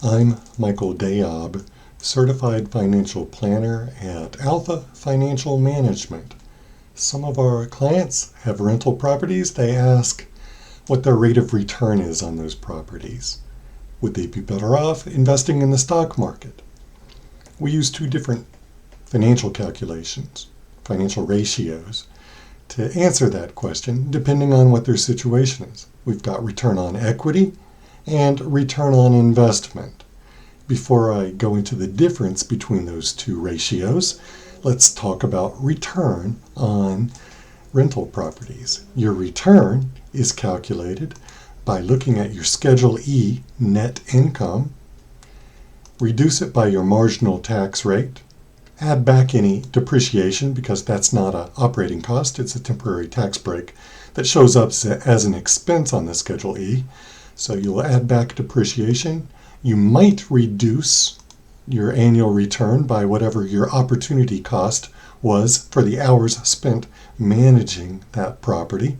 I'm Michael Dayoub, Certified Financial Planner at Alpha Financial Management. Some of our clients have rental properties. They ask what their rate of return is on those properties. Would they be better off investing in the stock market? We use two different financial calculations, financial ratios, to answer that question depending on what their situation is. We've got return on equity and return on investment. Before I go into the difference between those two ratios, let's talk about return on rental properties. Your return is calculated by looking at your Schedule E net income, reduce it by your marginal tax rate, add back any depreciation because that's not an operating cost, it's a temporary tax break that shows up as an expense on the Schedule E. So you'll add back depreciation. You might reduce your annual return by whatever your opportunity cost was for the hours spent managing that property.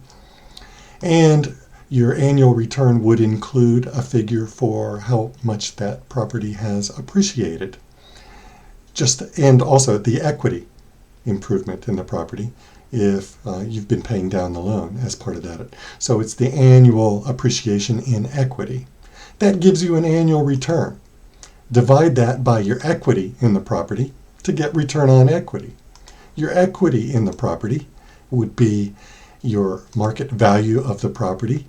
And your annual return would include a figure for how much that property has appreciated. And also the equity improvement in the property if you've been paying down the loan as part of that. So it's the annual appreciation in equity. That gives you an annual return. Divide that by your equity in the property to get return on equity. Your equity in the property would be your market value of the property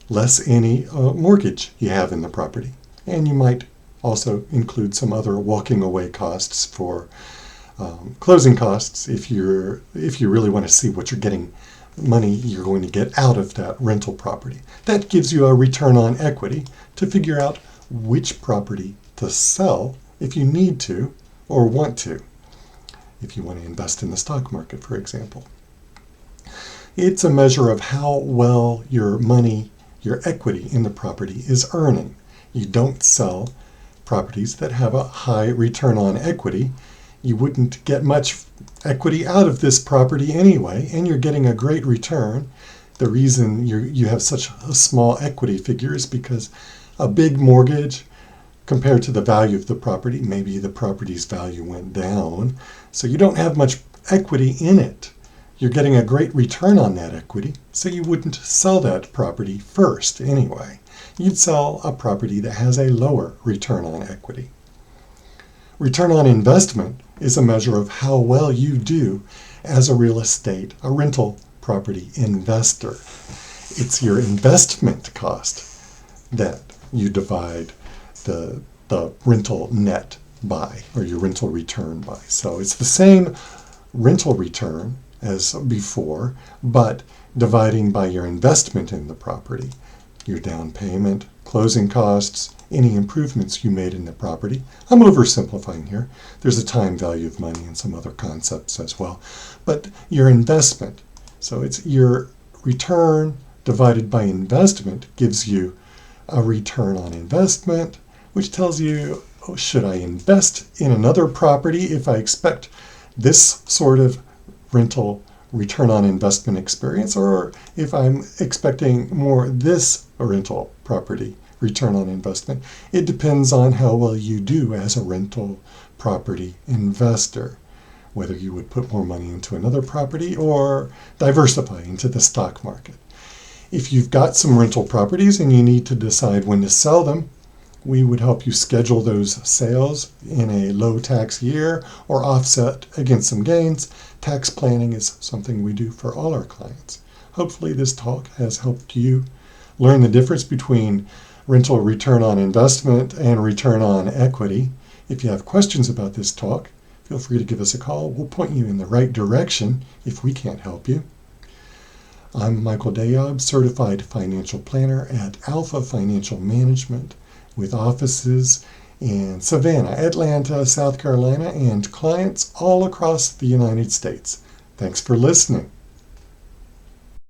less any mortgage you have in the property. And you might also include some other walking away costs for closing costs if you really want to see what money you're going to get out of that rental property. That gives you a return on equity to figure out which property to sell if you need to or want to, if you want to invest in the stock market, for example. It's a measure of how well your money, your equity in the property is earning. You don't sell properties that have a high return on equity. You wouldn't get much equity out of this property anyway, and you're getting a great return. The reason you have such a small equity figure is because a big mortgage compared to the value of the property, maybe the property's value went down, so you don't have much equity in it. You're getting a great return on that equity, so you wouldn't sell that property first anyway. You'd sell a property that has a lower return on equity. Return on investment is a measure of how well you do as a rental property investor. It's your investment cost that you divide the rental net by, or your rental return by. So it's the same rental return as before, but dividing by your investment in the property, your down payment, closing costs, any improvements you made in the property. I'm oversimplifying here. There's a time value of money and some other concepts as well. But your investment, so it's your return divided by investment gives you a return on investment, which tells you, should I invest in another property if I expect this sort of rental return on investment experience, or if I'm expecting more this rental property return on investment. It depends on how well you do as a rental property investor, whether you would put more money into another property or diversify into the stock market. If you've got some rental properties and you need to decide when to sell them, we would help you schedule those sales in a low tax year or offset against some gains. Tax planning is something we do for all our clients. Hopefully this talk has helped you learn the difference between rental return on investment and return on equity. If you have questions about this talk, feel free to give us a call. We'll point you in the right direction if we can't help you. I'm Michael Dayoub, Certified Financial Planner at Alpha Financial Management, with offices in Savannah, Atlanta, South Carolina, and clients all across the United States. Thanks for listening.